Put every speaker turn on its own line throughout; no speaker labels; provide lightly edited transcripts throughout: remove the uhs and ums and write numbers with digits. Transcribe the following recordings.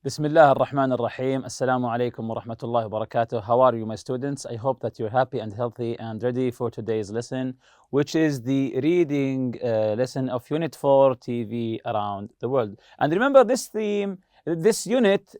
Bismillah ar-Rahman ar-Rahim. Assalamu alaikum wa rahmatullahi wa barakatuh. How are you, my students? I hope that you're happy and healthy and ready for today's lesson, which is the reading lesson of Unit 4, TV Around the World. And remember this unit's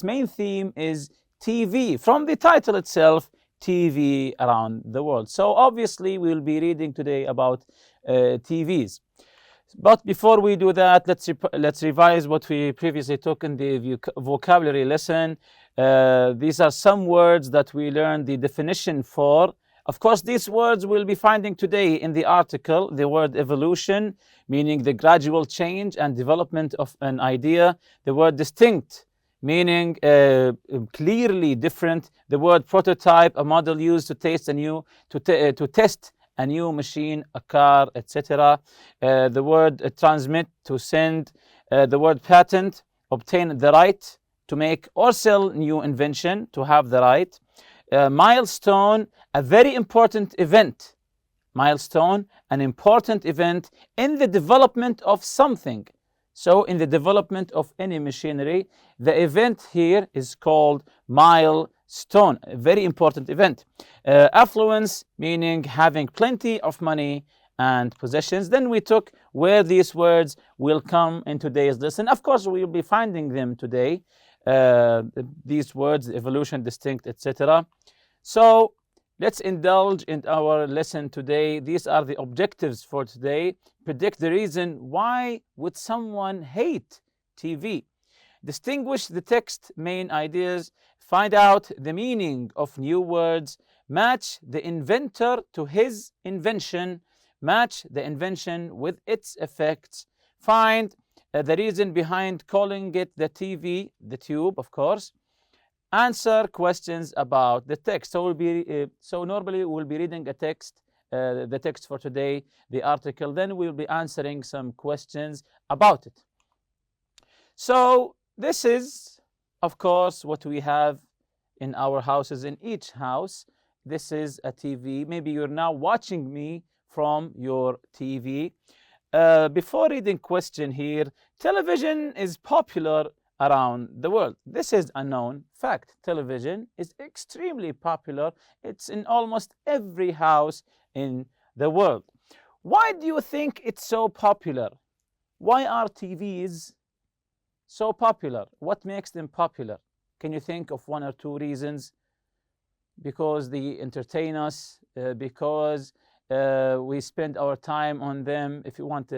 main theme is TV. From the title itself, TV Around the World. So obviously we'll be reading today about TVs. But before we do that, let's revise what we previously took in the vocabulary lesson. These are some words that we learned the definition for. Of course, these words we'll be finding today in the article. The word evolution, meaning the gradual change and development of an idea. The word distinct, meaning clearly different. The word prototype, a model used to test a new machine, a car, etc. The word transmit, to send. The word patent, obtain the right to make or sell new invention, to have the right. Milestone, a very important event. Milestone, an important event in the development of something. So in the development of any machinery, the event here is called milestone, a very important event. Affluence, meaning having plenty of money and possessions. Then we took where these words will come in today's lesson. Of course, we will be finding them today, these words, evolution, distinct, etc. So let's indulge in our lesson today. These are the objectives for today. Predict the reason why would someone hate TV. Distinguish the text main ideas. Find out the meaning of new words. Match the inventor to his invention. Match the invention with its effects. Find the reason behind calling it the TV, the tube, of course. Answer questions about the text. So normally we'll be reading a text, the text for today, the article. Then we'll be answering some questions about it. So this is, of course, what we have in our houses. In each house, this is a TV. Maybe you're now watching me from your TV. Before reading question here, television is popular around the world. This is a known fact. Television is extremely popular. It's in almost every house in the world. Why do you think it's so popular? Why are TVs so popular? What makes them popular? Can you think of one or two reasons? Because they entertain us, because we spend our time on them. If you want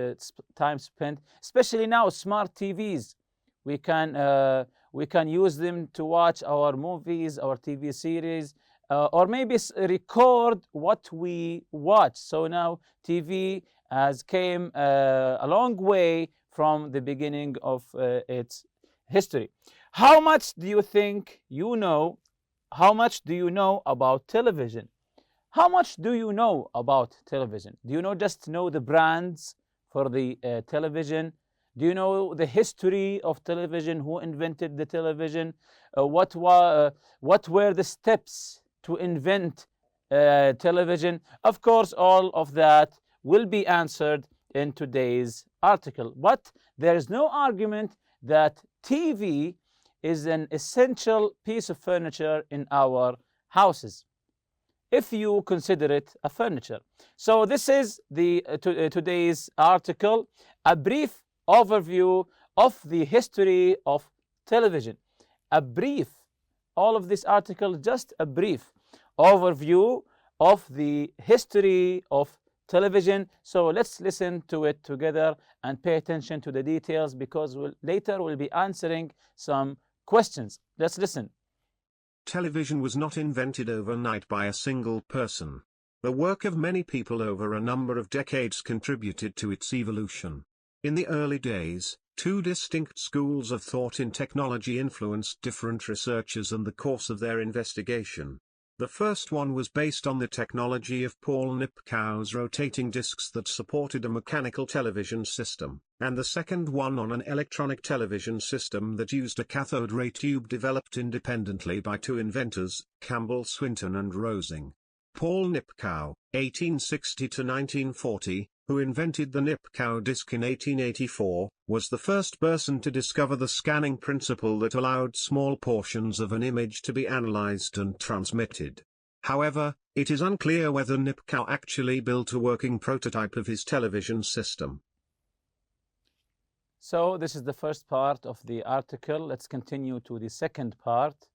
time spent, especially now, smart TVs. We can use them to watch our movies, our TV series, or maybe record what we watch. So now TV has came a long way from the beginning of its history. How much do you think you know? How much do you know about television? How much do you know about television? Do you just know the brands for the television? Do you know the history of television? Who invented the television? What were the steps to invent television? Of course, all of that will be answered in today's article. But there is no argument that TV is an essential piece of furniture in our houses, if you consider it a furniture. So this is today's article, a brief overview of the history of television. A brief, all of this article, just a brief overview of the history of television. So let's listen to it together and pay attention to the details, because later we'll be answering some questions. Let's listen.
Television was not invented overnight by a single person. The work of many people over a number of decades contributed to its evolution. In the early days, two distinct schools of thought in technology influenced different researchers and the course of their investigation. The first one was based on the technology of Paul Nipkow's rotating discs that supported a mechanical television system, and the second one on an electronic television system that used a cathode ray tube developed independently by two inventors, Campbell Swinton and Rosing. Paul Nipkow, 1860 to 1940, who invented the Nipkow disc in 1884, was the first person to discover the scanning principle that allowed small portions of an image to be analyzed and transmitted. However, it is unclear whether Nipkow actually built a working prototype of his television system.
So this is the first part of the article. Let's continue to the second part.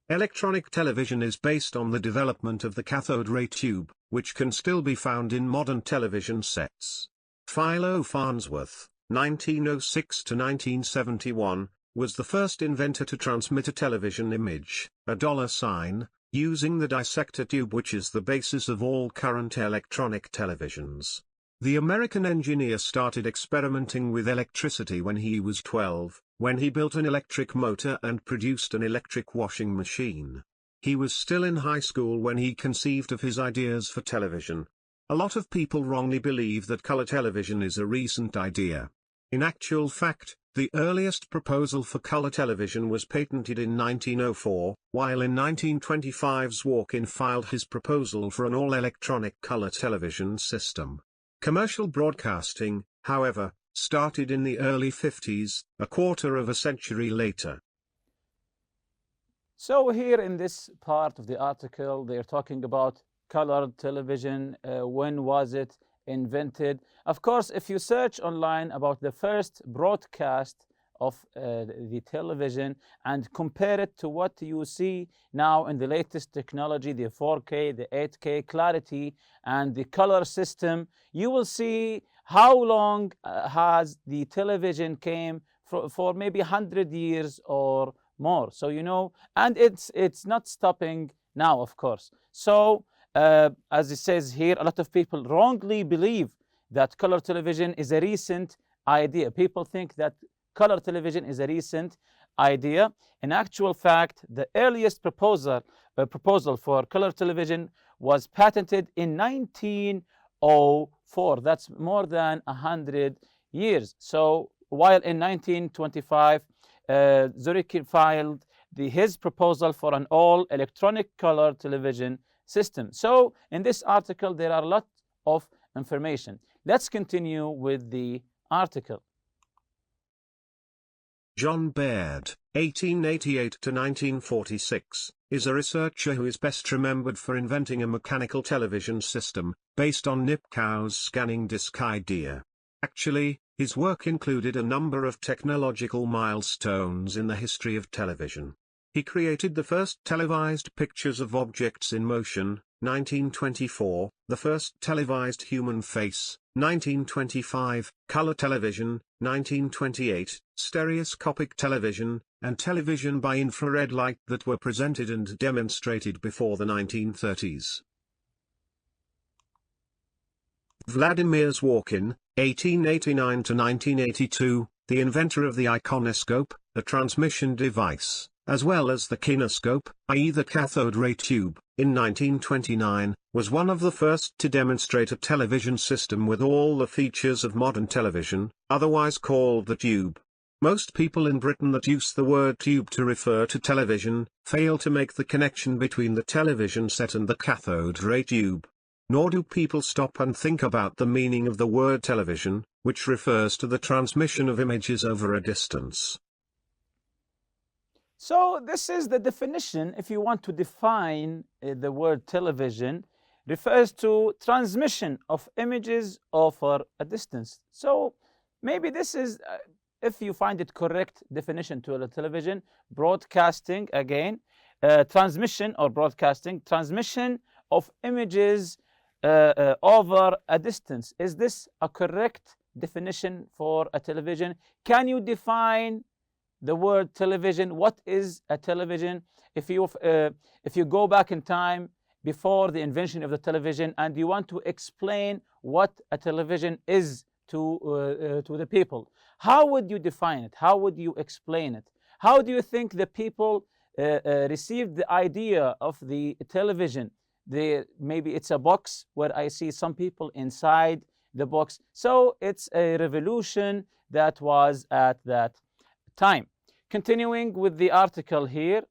Electronic television is based on the development of the cathode ray tube, which can still be found in modern television sets. Philo Farnsworth, 1906 to 1971, was the first inventor to transmit a television image, a $sign, using the dissector tube, which is the basis of all current electronic televisions. The American engineer started experimenting with electricity when he was 12, when he built an electric motor and produced an electric washing machine. He was still in high school when he conceived of his ideas for television. A lot of people wrongly believe that color television is a recent idea. In actual fact, the earliest proposal for color television was patented in 1904, while in 1925 Zworykin filed his proposal for an all-electronic color television system. Commercial broadcasting, however, started in the early 50s, a quarter of a century later.
So here in this part of the article, they're talking about colored television. When was it invented? Of course, if you search online about the first broadcast of the television and compare it to what you see now in the latest technology, the 4K, the 8K clarity, and the color system, you will see how long has the television came for maybe 100 years or more. So, you know, and it's not stopping now, of course. So, as it says here, a lot of people wrongly believe that color television is a recent idea. People think that color television is a recent idea. In actual fact, the earliest proposal for color television was patented in 1904. That's more than 100 years. So while in 1925, Zworykin filed his proposal for an all-electronic color television system. So in this article, there are a lot of information. Let's continue with the article.
John Baird, 1888 to 1946, is a researcher who is best remembered for inventing a mechanical television system, based on Nipkow's scanning disk idea. Actually, his work included a number of technological milestones in the history of television. He created the first televised pictures of objects in motion, 1924, the first televised human face, 1925, color television, 1928, stereoscopic television, and television by infrared light that were presented and demonstrated before the 1930s. Vladimir Zworykin, 1889 to 1982, the inventor of the iconoscope, a transmission device, as well as the kinescope, i.e. the cathode ray tube, in 1929, was one of the first to demonstrate a television system with all the features of modern television, otherwise called the tube. Most people in Britain that use the word tube to refer to television, fail to make the connection between the television set and the cathode ray tube. Nor do people stop and think about the meaning of the word television, which refers to the transmission of images over a distance.
So this is the definition. If you want to define the word television, refers to transmission of images over a distance. So maybe this is, if you find it correct definition to a television, broadcasting again, transmission or broadcasting, transmission of images over a distance. Is this a correct definition for a television? Can you define the word television? What is a television? If you go back in time before the invention of the television and you want to explain what a television is to the people, how would you define it? How would you explain it? How do you think the people received the idea of the television? Maybe it's a box where I see some people inside the box. So it's a revolution that was at that time. Continuing with the article here.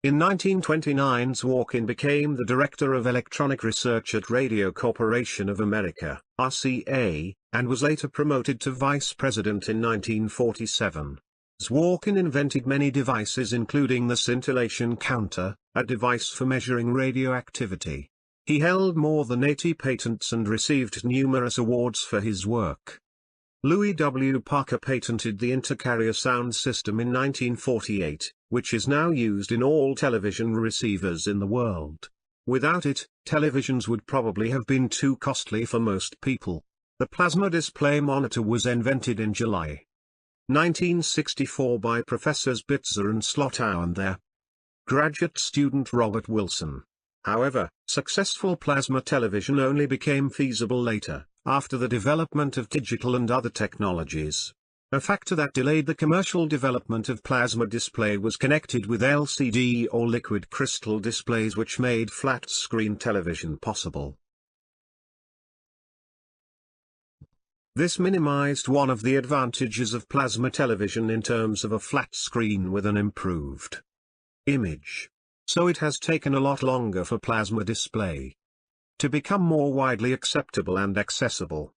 In 1929, Zworykin became the Director of Electronic Research at Radio Corporation of America, RCA, and was later promoted to Vice President in 1947. Zworykin invented many devices including the scintillation counter, a device for measuring radioactivity. He held more than 80 patents and received numerous awards for his work. Louis W. Parker patented the intercarrier sound system in 1948, which is now used in all television receivers in the world. Without it, televisions would probably have been too costly for most people. The plasma display monitor was invented in July 1964 by Professors Bitzer and Slottow and their graduate student Robert Wilson. However, successful plasma television only became feasible later, after the development of digital and other technologies. A factor that delayed the commercial development of plasma display was connected with LCD or liquid crystal displays, which made flat-screen television possible. This minimized one of the advantages of plasma television in terms of a flat screen with an improved image. So it has taken a lot longer for plasma display to become more widely acceptable and accessible.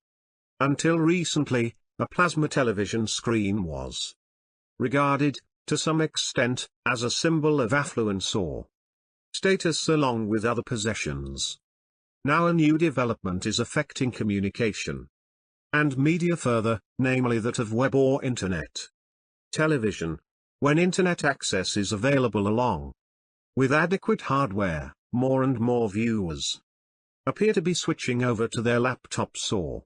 Until recently, a plasma television screen was regarded, to some extent, as a symbol of affluence or status along with other possessions. Now a new development is affecting communication and media further, namely that of web or internet television. When internet access is available along with adequate hardware, more and more viewers appear to be switching over to their laptops or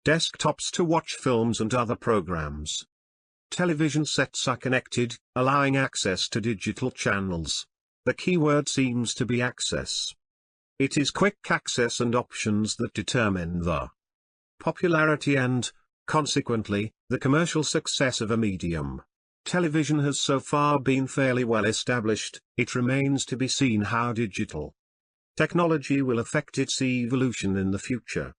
desktops to watch films and other programs. Television sets are connected, allowing access to digital channels. The keyword seems to be access. It is quick access and options that determine the popularity and, consequently, the commercial success of a medium. Television has so far been fairly well established. It remains to be seen how digital technology will affect its evolution in the future.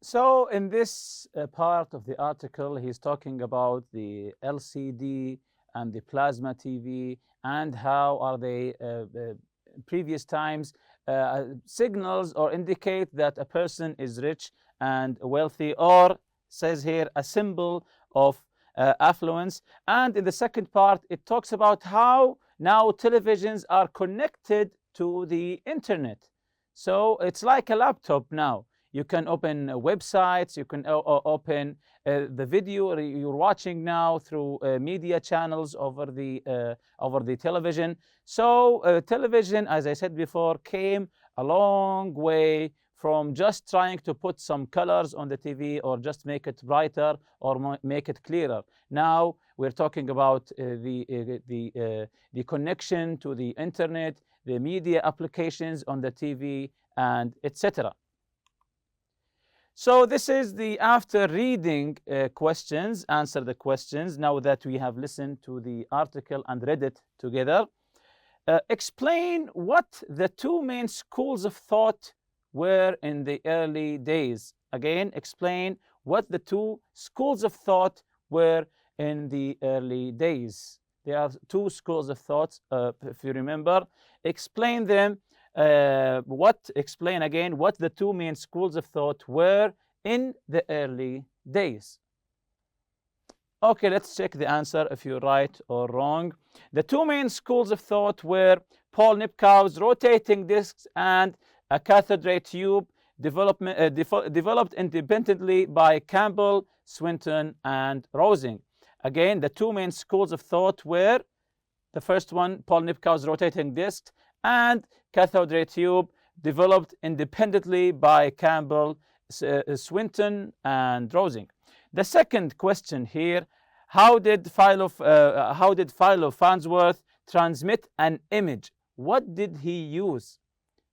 So in this part of the article, he's talking about the LCD and the plasma TV and how are they previous times signals or indicate that a person is rich and wealthy, or says here a symbol of affluence. And in the second part, it talks about how now televisions are connected to the internet. So it's like a laptop now. You can open websites, you can open the video you're watching now through media channels over the television. So television, as I said before, came a long way from just trying to put some colors on the TV or just make it brighter or make it clearer. Now we're talking about the connection to the internet, the media applications on the TV, and etc. So this is the after reading questions, answer the questions, now that we have listened to the article and read it together. Explain what the two main schools of thought were in the early days. Again, explain what the two schools of thought were in the early days. There are two schools of thought, if you remember. Explain them. Explain again what the two main schools of thought were in the early days. Okay, let's check the answer if you're right or wrong. The two main schools of thought were Paul Nipkow's rotating discs and a cathode ray tube, developed independently by Campbell, Swinton, and Rosing. Again, the two main schools of thought were the first one, Paul Nipkow's rotating discs, and cathode ray tube, developed independendly by Campbell, Swinton, and Rosing. The second question here, how did Philo Farnsworth transmit an image? What did he use?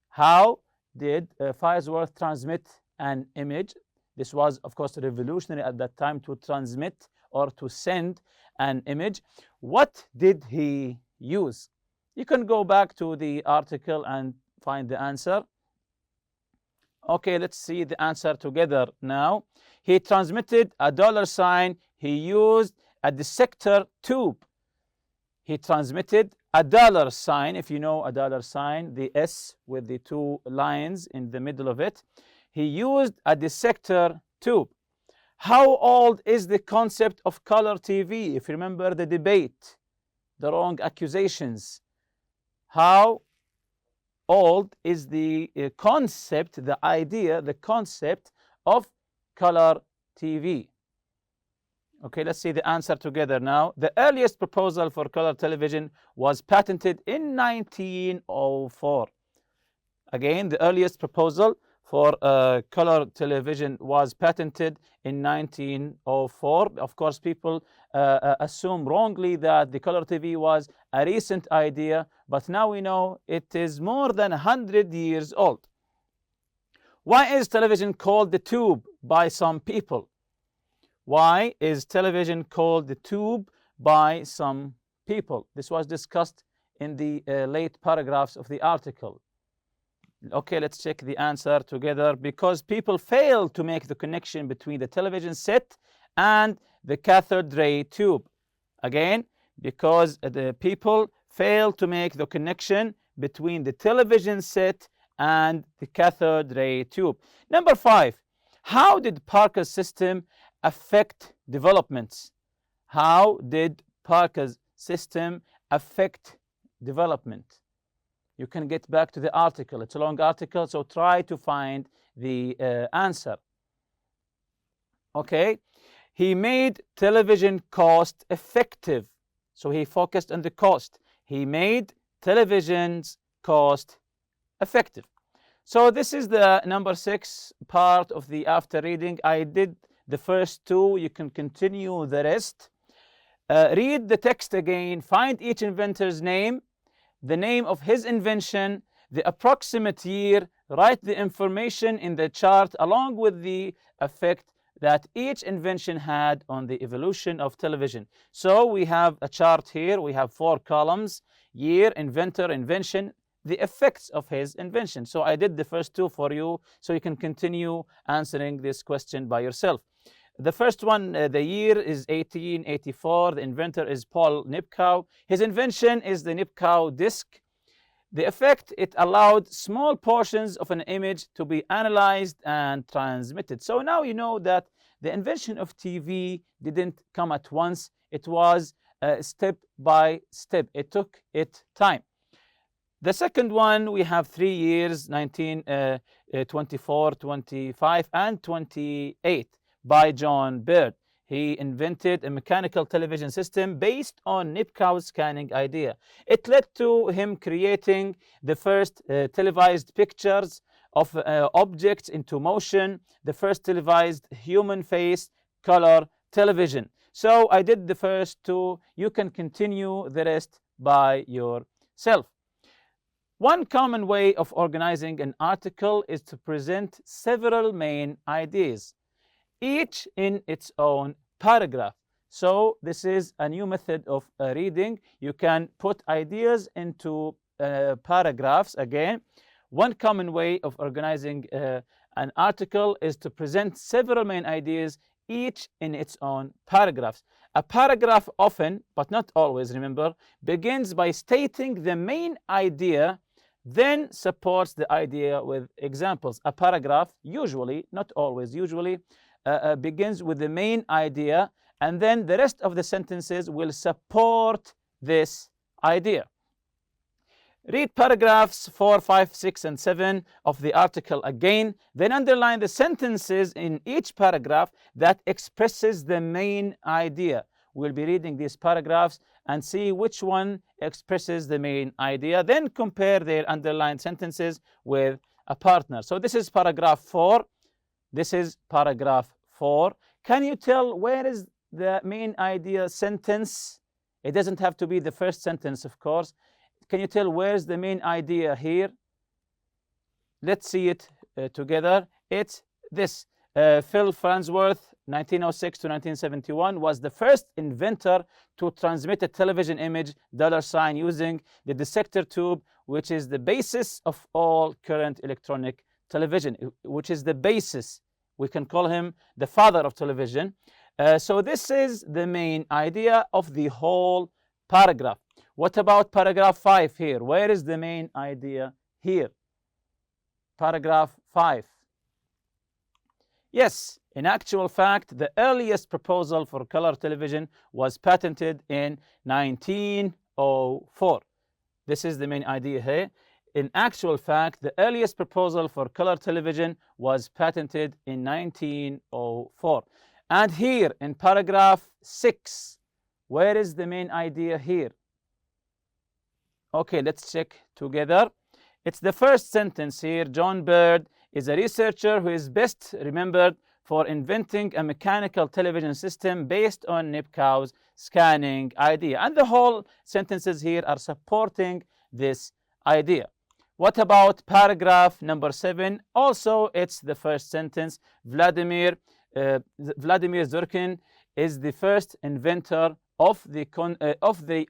How did Farnsworth transmit an image? This was, of course, revolutionary at that time to transmit or to send an image. What did he use? You can go back to the article and find the answer. Okay, let's see the answer together now. He transmitted a $sign. He used a dissector tube. he transmitted a dollar sign. If you know a dollar sign, the S with the two lines in the middle of it. He used a dissector tube. How old is the concept of color TV? If you remember the debate, the wrong accusations. How old is the concept, the idea, the concept of color TV? Okay, let's see the answer together now. The earliest proposal for color television was patented in 1904. Again, the earliest proposal for color television was patented in 1904. Of course, people assume wrongly that the color TV was a recent idea, but now we know it is more than 100 years old. Why is television called the tube by some people? Why is television called the tube by some people? This was discussed in the late paragraphs of the article. Okay, let's check the answer together. Because people fail to make the connection between the television set and the cathode ray tube. Again, because the people fail to make the connection between the television set and the cathode ray tube. Number 5, how did Parker's system affect developments? How did Parker's system affect development? You can get back to the article. It's a long article, so try to find the answer. Okay, he made television cost effective. So he focused on the cost. He made television's cost effective. So this is the number 6 part of the after reading. I did the first 2. You can continue the rest. Read the text again. Find each inventor's name, the name of his invention, the approximate year. Write the information in the chart along with the effect that each invention had on the evolution of television. So we have a chart here. We have 4 columns: year, inventor, invention, the effects of his invention. So I did the first 2 for you, so you can continue answering this question by yourself. The first one, the year is 1884. The inventor is Paul Nipkow. His invention is the Nipkow disc. The effect, it allowed small portions of an image to be analyzed and transmitted. So now you know that the invention of TV didn't come at once. It was step by step. It took it time. The second one, we have 3 years, 1924, 25, and 28 by John Baird. He invented a mechanical television system based on Nipkow's scanning idea. It led to him creating the first televised pictures of objects into motion, the first televised human face color television. So I did the first 2. You can continue the rest by yourself. One common way of organizing an article is to present several main ideas, each in its own paragraph. So this is a new method of reading. You can put ideas into paragraphs. Again, one common way of organizing an article is to present several main ideas, each in its own paragraphs. A paragraph often, but not always, remember, begins by stating the main idea, then supports the idea with examples. A paragraph usually, not always, usually begins with the main idea, and then the rest of the sentences will support this idea. Read paragraphs 4, 5, 6, and 7 of the article again, then underline the sentences in each paragraph that expresses the main idea. We'll be reading these paragraphs and see which one expresses the main idea, then compare their underlined sentences with a partner. So this is paragraph 4. This is paragraph 4. Can you tell where is the main idea sentence? It doesn't have to be the first sentence, of course. Can you tell where's the main idea here? Let's see it together. It's this. Phil Farnsworth, 1906 to 1971, was the first inventor to transmit a television image $sign using the dissector tube, which is the basis of all current electronic television, which is the basis. We can call him the father of television. So this is the main idea of the whole paragraph. What about paragraph 5 here? Where is the main idea here? Paragraph 5. Yes, in actual fact, the earliest proposal for color television was patented in 1904. This is the main idea here. In actual fact, the earliest proposal for color television was patented in 1904. And here in paragraph 6, where is the main idea here? Okay, let's check together. It's the first sentence here. John Bird is a researcher who is best remembered for inventing a mechanical television system based on Nipkow's scanning idea. And the whole sentences here are supporting this idea. What about paragraph number 7? Also, it's the first sentence. Vladimir Zurkin is the first inventor of the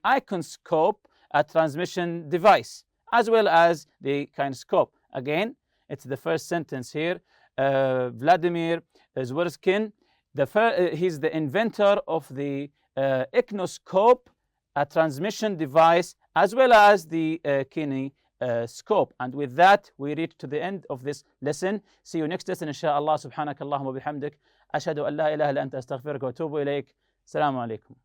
iconscope, a transmission device, as well as the kinescope. Again, it's the first sentence here. Vladimir Zurkin, he's the inventor of the iconoscope, a transmission device, as well as the kinescope. And with that, we reach to the end of this lesson. See you next lesson, inshallah. Subhanakallahumma bihamdik. Ashhadu an la ilaha illa anta astaghfiruka wa atubu ilayk. Assalamu alaikum.